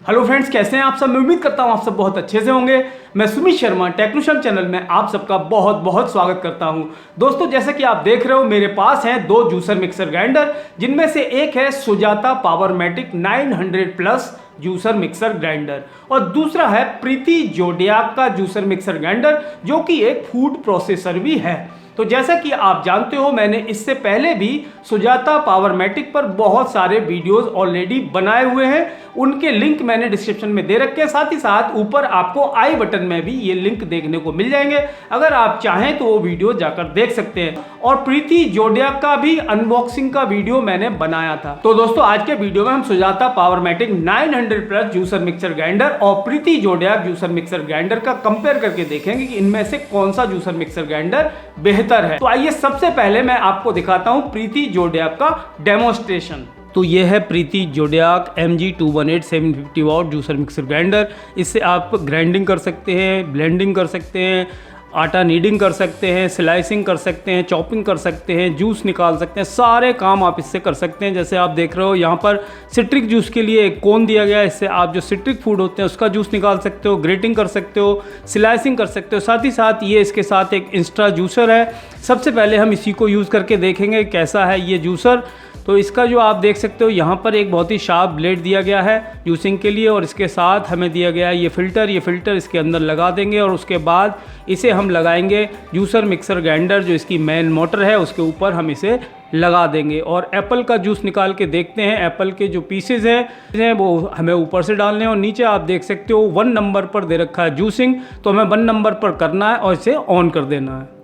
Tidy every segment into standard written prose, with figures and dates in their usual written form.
Hello friends, कैसे हैं आप सब। मैं उम्मीद करता हूं आप सब बहुत अच्छे से होंगे। मैं सुमित शर्मा टेक्नोशम चैनल में आप सबका बहुत बहुत स्वागत करता हूं। दोस्तों, जैसे कि आप देख रहे हो मेरे पास हैं दो जूसर मिक्सर ग्राइंडर, जिनमें से एक है Sujata Powermatic 900 plus juicer mixer grinder और दूसरा है प्रीति जोडियाक का जूसर मिक्सर ग्राइंडर, जो कि एक फूड प्रोसेसर भी है। तो जैसा कि आप जानते हो, मैंने इससे पहले भी सुजाता पावरमेटिक पर बहुत सारे वीडियोस ऑलरेडी बनाए हुए हैं। उनके लिंक मैंने डिस्क्रिप्शन में दे रखे हैं, साथ ही साथ ऊपर आपको आई बटन में भी ये लिंक देखने को मिल जाएंगे। अगर आप चाहें तो वो वीडियो जाकर देख सकते हैं। और प्रीति जोडियाक का भी अनबॉक्सिंग का वीडियो मैंने बनाया था। तो दोस्तों, आज के वीडियो में हम Sujata Powermatic 900 plus juicer mixer grinder और Preethi Zodiac juicer mixer grinder का कंपेयर करके देखेंगे कि इनमें से कौन सा जूसर मिक्सर ग्राइंडर बेहतर है। तो आइए सबसे पहले मैं आपको दिखाता हूं प्रीति जोडियाक का डेमोन्स्ट्रेशन। तो ये है Preethi Zodiac MG218 750 watt juicer mixer grinder. इससे आप ग्राइंडिंग कर सकते हैं, ब्लेंडिंग कर सकते हैं, आटा नीडिंग कर सकते हैं, स्लाइसिंग कर सकते हैं, चॉपिंग कर सकते हैं, जूस निकाल सकते हैं, सारे काम आप इससे कर सकते हैं। जैसे आप देख रहे हो यहाँ पर सिट्रिक जूस के लिए एक कोन दिया गया है। इससे आप जो सिट्रिक फूड होते हैं उसका जूस निकाल सकते हो, ग्रेटिंग कर सकते हो, स्लाइसिंग कर सकते हो। साथ ही साथ ये इसके साथ एक इंस्टा जूसर है। सबसे पहले हम इसी को यूज़ करके देखेंगे कैसा है ये जूसर। तो इसका जो आप देख सकते हो यहाँ पर एक बहुत ही शार्प ब्लेड दिया गया है जूसिंग के लिए, और इसके साथ हमें दिया गया है ये फ़िल्टर इसके अंदर लगा देंगे और उसके बाद इसे हम लगाएंगे जूसर मिक्सर ग्राइंडर जो इसकी मेन मोटर है उसके ऊपर हम इसे लगा देंगे। और एप्पल का जूस निकाल के देखते हैं। एप्पल के जो पीसेज हैं वो हमें ऊपर से डालने हैं और नीचे आप देख सकते हो 1 नंबर पर दे रखा है जूसिंग, तो हमें 1 नंबर पर करना है और इसे ऑन कर देना है।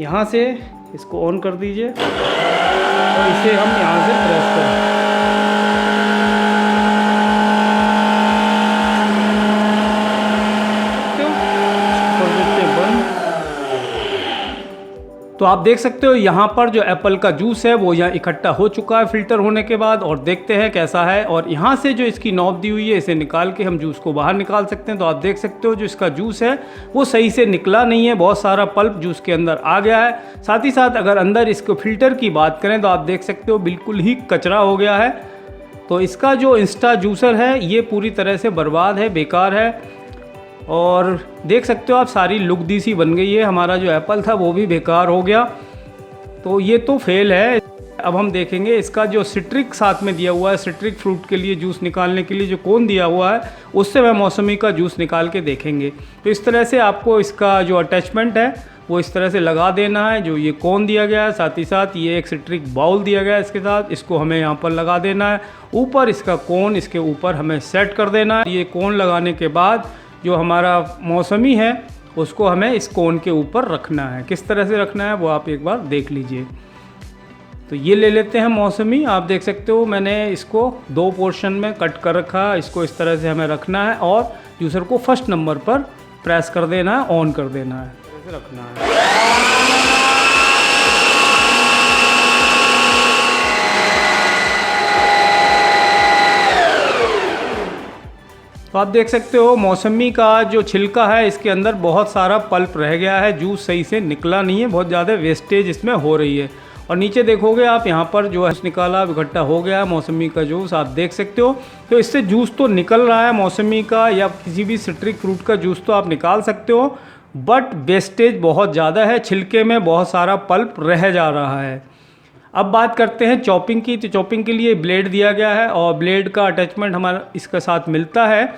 यहाँ से इसको ऑन कर दीजिए और इसे हम यहाँ से प्रेस करें। तो आप देख सकते हो यहाँ पर जो एप्पल का जूस है वो यहाँ इकट्ठा हो चुका है फ़िल्टर होने के बाद, और देखते हैं कैसा है। और यहाँ से जो इसकी नॉब दी हुई है इसे निकाल के हम जूस को बाहर निकाल सकते हैं। तो आप देख सकते हो जो इसका जूस है वो सही से निकला नहीं है, बहुत सारा पल्प जूस के अंदर आ गया है। साथ ही साथ अगर अंदर इसको फ़िल्टर की बात करें तो आप देख सकते हो बिल्कुल ही कचरा हो गया है। तो इसका जो इंस्टा जूसर है ये पूरी तरह से बर्बाद है, बेकार है। और देख सकते हो आप सारी लुक दी सी बन गई है। हमारा जो एप्पल था वो भी बेकार हो गया, तो ये तो फेल है। अब हम देखेंगे इसका जो सिट्रिक साथ में दिया हुआ है, सिट्रिक फ्रूट के लिए जूस निकालने के लिए जो कोन दिया हुआ है उससे वह मौसमी का जूस निकाल के देखेंगे। तो इस तरह से आपको इसका जो अटैचमेंट है वो इस तरह से लगा देना है, जो ये कोन दिया गया है। साथ ही साथ ये एक सिट्रिक बाउल दिया गया है इसके साथ, इसको हमें यहाँ पर लगा देना है। ऊपर इसका कोन इसके ऊपर हमें सेट कर देना है। ये कोन लगाने के बाद जो हमारा मौसमी है उसको हमें इस कोन के ऊपर रखना है। किस तरह से रखना है वो आप एक बार देख लीजिए। तो ये ले लेते हैं मौसमी। आप देख सकते हो मैंने इसको 2 पोर्शन में कट कर रखा है। इसको इस तरह से हमें रखना है और जूसर को फर्स्ट नंबर पर प्रेस कर देना है, ऑन कर देना है, इस तरह से रखना है। तो आप देख सकते हो मौसमी का जो छिलका है इसके अंदर बहुत सारा पल्प रह गया है, जूस सही से निकला नहीं है, बहुत ज़्यादा वेस्टेज इसमें हो रही है। और नीचे देखोगे आप यहाँ पर जो है निकाला इकट्ठा हो गया है मौसमी का जूस, आप देख सकते हो। तो इससे जूस तो निकल रहा है मौसमी का या किसी भी सिट्रिक फ्रूट का जूस तो आप निकाल सकते हो, बट वेस्टेज बहुत ज़्यादा है, छिलके में बहुत सारा पल्प रह जा रहा है। अब बात करते हैं चॉपिंग की। तो चॉपिंग के लिए ब्लेड दिया गया है और ब्लेड का अटैचमेंट हमारा इसके साथ मिलता है,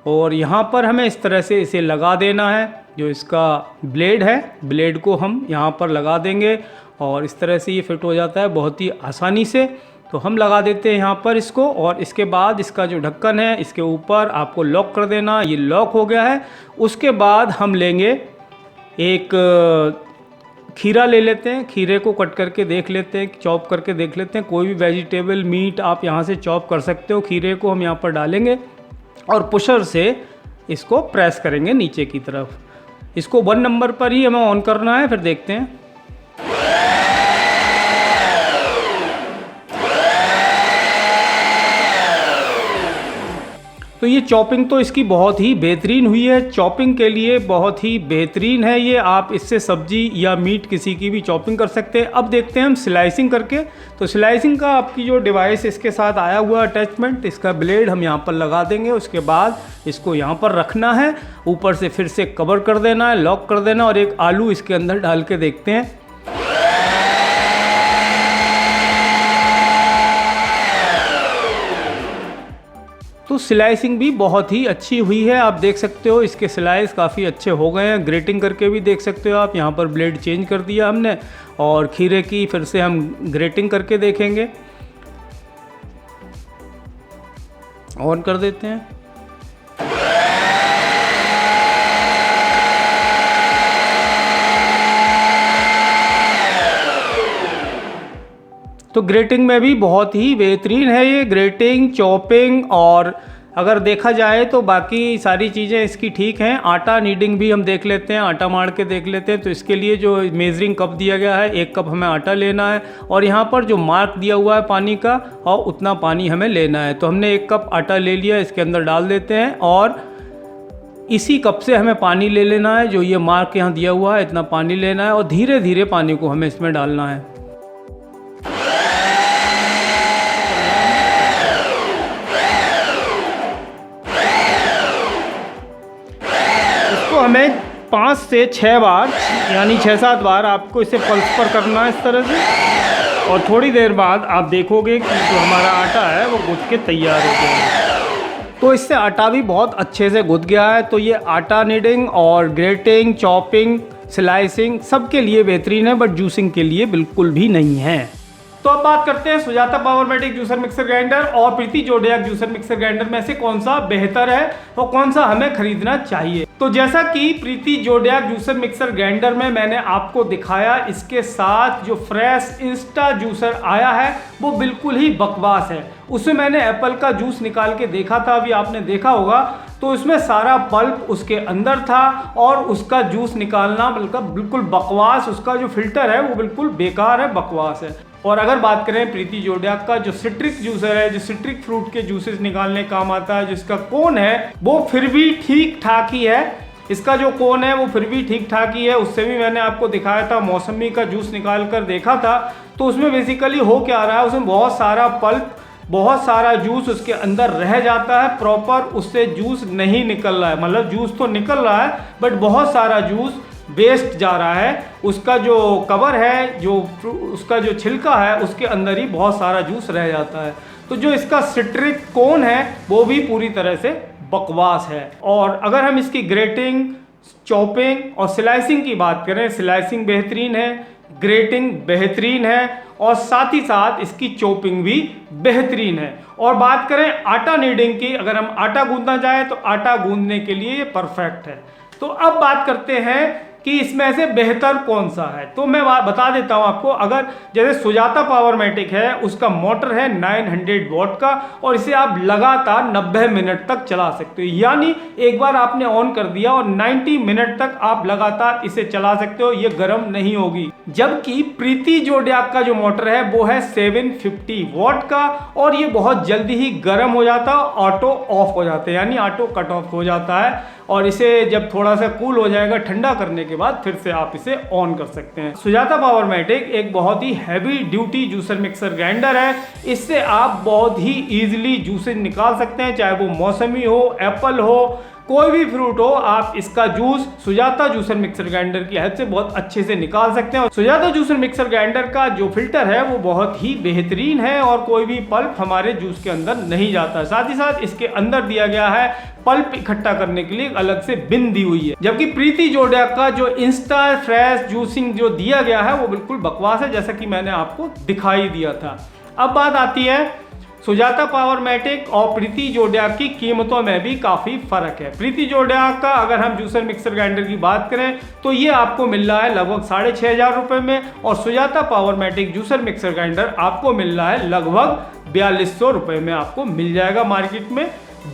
और यहाँ पर हमें इस तरह से इसे लगा देना है। जो इसका ब्लेड है, ब्लेड को हम यहाँ पर लगा देंगे और इस तरह से ये फिट हो जाता है बहुत ही आसानी से। तो हम लगा देते हैं यहाँ पर इसको, और इसके बाद इसका जो ढक्कन है इसके ऊपर आपको लॉक कर देना। ये लॉक हो गया है। उसके बाद हम लेंगे एक खीरा ले लेते हैं, खीरे को कट करके देख लेते हैं, चॉप करके देख लेते हैं। कोई भी वेजिटेबल मीट आप यहाँ से चॉप कर सकते हो। खीरे को हम यहाँ पर डालेंगे और पुशर से इसको प्रेस करेंगे नीचे की तरफ। इसको 1 नंबर पर ही हमें ऑन करना है, फिर देखते हैं। तो ये चॉपिंग तो इसकी बहुत ही बेहतरीन हुई है, चॉपिंग के लिए बहुत ही बेहतरीन है ये। आप इससे सब्जी या मीट किसी की भी चॉपिंग कर सकते हैं। अब देखते हैं हम स्लाइसिंग करके। तो स्लाइसिंग का आपकी जो डिवाइस इसके साथ आया हुआ अटैचमेंट, इसका ब्लेड हम यहाँ पर लगा देंगे। उसके बाद इसको यहाँ पर रखना है, ऊपर से फिर से कवर कर देना है, लॉक कर देना, और एक आलू इसके अंदर डाल के देखते हैं। तो स्लाइसिंग भी बहुत ही अच्छी हुई है, आप देख सकते हो इसके स्लाइस काफ़ी अच्छे हो गए हैं। ग्रेटिंग करके भी देख सकते हो आप, यहाँ पर ब्लेड चेंज कर दिया हमने, और खीरे की फिर से हम ग्रेटिंग करके देखेंगे। ऑन कर देते हैं। तो ग्रेटिंग में भी बहुत ही बेहतरीन है ये ग्रेटिंग, चॉपिंग, और अगर देखा जाए तो बाकी सारी चीज़ें इसकी ठीक हैं। आटा नीडिंग भी हम देख लेते हैं, आटा मार के देख लेते हैं। तो इसके लिए जो मेजरिंग कप दिया गया है, 1 कप हमें आटा लेना है, और यहाँ पर जो मार्क दिया हुआ है पानी का, और उतना पानी हमें लेना है। तो हमने 1 कप आटा ले लिया, इसके अंदर डाल देते हैं, और इसी कप से हमें पानी ले लेना है, जो ये मार्क यहाँ दिया हुआ है इतना पानी लेना है, और धीरे धीरे पानी को हमें इसमें डालना है। हमें 5 से 6 बार यानी 6-7 बार आपको इसे पल्स पर करना है इस तरह से, और थोड़ी देर बाद आप देखोगे कि जो हमारा आटा है वो गूंथ के तैयार हो गया है। तो इससे आटा भी बहुत अच्छे से गूंथ गया है। तो ये आटा नीडिंग और ग्रेटिंग, चॉपिंग, स्लाइसिंग सबके लिए बेहतरीन है, बट जूसिंग के लिए बिल्कुल भी नहीं है। तो अब बात करते हैं सुजाता पावरमेटिक जूसर मिक्सर ग्राइंडर और Preethi Zodiac juicer mixer grinder में से कौन सा बेहतर है और कौन सा हमें खरीदना चाहिए। तो जैसा कि प्रीति जोडियाक जूसर मिक्सर ग्राइंडर में मैंने आपको दिखाया, इसके साथ जो फ्रेश इंस्टा जूसर आया है वो बिल्कुल ही बकवास है। उसमें मैंने एप्पल का जूस निकाल के देखा था, अभी आपने देखा होगा, तो उसमें सारा पल्प उसके अंदर था और उसका जूस निकालना बिल्कुल बकवास, उसका जो फिल्टर है वो बिल्कुल बेकार है, बकवास है। और अगर बात करें प्रीति जोडियाक का जो सिट्रिक जूसर है, जो सिट्रिक फ्रूट के जूसेस निकालने काम आता है, जिसका कोन है वो फिर भी ठीक ठाक ही है, इसका जो कोन है वो फिर भी ठीक ठाक ही है। उससे भी मैंने आपको दिखाया था, मौसमी का जूस निकाल कर देखा था, तो उसमें बेसिकली हो क्या रहा है, उसमें बहुत सारा पल्प, बहुत सारा जूस उसके अंदर रह जाता है, प्रॉपर उससे जूस नहीं निकल रहा है। मतलब जूस तो निकल रहा है बट बहुत सारा जूस वेस्ट जा रहा है। उसका जो कवर है, जो उसका जो छिलका है, उसके अंदर ही बहुत सारा जूस रह जाता है। तो जो इसका सिट्रिक कोन है वो भी पूरी तरह से बकवास है। और अगर हम इसकी ग्रेटिंग, चॉपिंग और स्लाइसिंग की बात करें, स्लाइसिंग बेहतरीन है, ग्रेटिंग बेहतरीन है, और साथ ही साथ इसकी चॉपिंग भी बेहतरीन है। और बात करें आटा नीडिंग की, अगर हम आटा गूंदना चाहें तो आटा गूंदने के लिए ये परफेक्ट है। तो अब बात करते हैं कि इसमें से बेहतर कौन सा है। तो मैं बता देता हूं आपको, अगर जैसे सुजाता पावरमेटिक है, उसका मोटर है 900 वॉट का, और इसे आप लगातार 90 मिनट तक चला सकते हो। यानी एक बार आपने ऑन कर दिया और 90 मिनट तक आप लगातार इसे चला सकते हो, ये गर्म नहीं होगी। जबकि प्रीति जोडियाक का जो मोटर है वो है 750 वॉट का, और ये बहुत जल्दी ही गर्म हो जाता है, ऑटो ऑफ हो जाता है, यानी ऑटो कट ऑफ हो जाता है। और इसे जब थोड़ा सा कूल हो जाएगा, ठंडा करने के बाद फिर से आप इसे ऑन कर सकते हैं। सुजाता पावरमेटिक एक बहुत ही heavy duty juicer mixer grinder है, इससे आप बहुत ही इजीली जूसेस निकाल सकते हैं, चाहे वो मौसमी हो, एप्पल हो, कोई भी फ्रूट हो, आप इसका juice Sujata juicer mixer grinder की हेल्प से बहुत अच्छे से निकाल सकते हैं। सुजाता जूसर मिक्सर ग्राइंडर का जो फिल्टर है वो बहुत ही बेहतरीन है, और कोई भी पल्प हमारे जूस के अंदर नहीं जाता। साथ ही साथ इसके अंदर दिया गया है पल्प इकट्ठा करने के लिए अलग से बिन दी हुई है। जबकि प्रीति जोडियाक का जो इंस्टा फ्रेश जूसिंग जो दिया गया है वो बिल्कुल बकवास है, जैसा कि मैंने आपको दिखाई दिया था। अब बात आती है सुजाता पावरमेटिक और प्रीति जोडियाक की कीमतों में भी काफ़ी फ़र्क है। प्रीति जोडियाक का अगर हम जूसर मिक्सर ग्राइंडर की बात करें तो ये आपको मिल रहा है लगभग 6500 रुपये में, और सुजाता पावरमेटिक जूसर मिक्सर ग्राइंडर आपको मिल रहा है लगभग 4200 रुपये में, आपको मिल जाएगा मार्केट में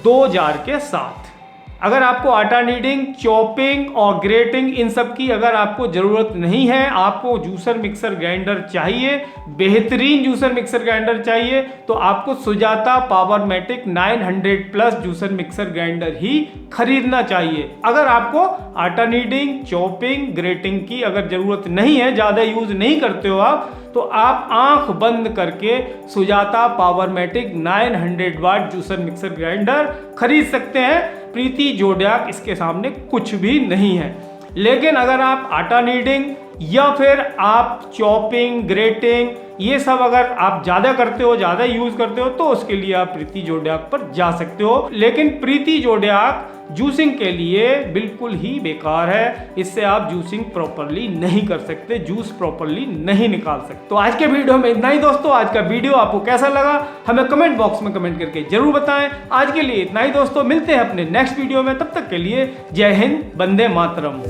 2 जार के साथ। अगर आपको आटा नीडिंग, चॉपिंग और ग्रेटिंग इन सब की अगर आपको ज़रूरत नहीं है, आपको जूसर मिक्सर ग्राइंडर चाहिए, बेहतरीन जूसर मिक्सर ग्राइंडर चाहिए, तो आपको Sujata Powermatic 900 plus juicer mixer grinder ही खरीदना चाहिए। अगर आपको आटा नीडिंग, चॉपिंग, ग्रेटिंग की अगर ज़रूरत नहीं है, ज़्यादा यूज़ नहीं करते हो आप, तो आप आंख बंद करके Sujata Powermatic 900 watt juicer mixer grinder खरीद सकते हैं। प्रीति जोडियाक इसके सामने कुछ भी नहीं है। लेकिन अगर आप आटा नीडिंग या फिर आप चॉपिंग, ग्रेटिंग ये सब अगर आप ज़्यादा करते हो, ज़्यादा यूज़ करते हो, तो उसके लिए आप प्रीति जोडियाक पर जा सकते हो। लेकिन प्रीति जोडियाक जूसिंग के लिए बिल्कुल ही बेकार है। इससे आप जूसिंग प्रॉपरली नहीं कर सकते, जूस प्रॉपरली नहीं निकाल सकते। तो आज के वीडियो में इतना ही दोस्तों। आज का वीडियो आपको कैसा लगा हमें कमेंट बॉक्स में कमेंट करके जरूर बताएं। आज के लिए इतना ही दोस्तों, मिलते हैं अपने नेक्स्ट वीडियो में। तब तक के लिए जय हिंद, वंदे मातरम।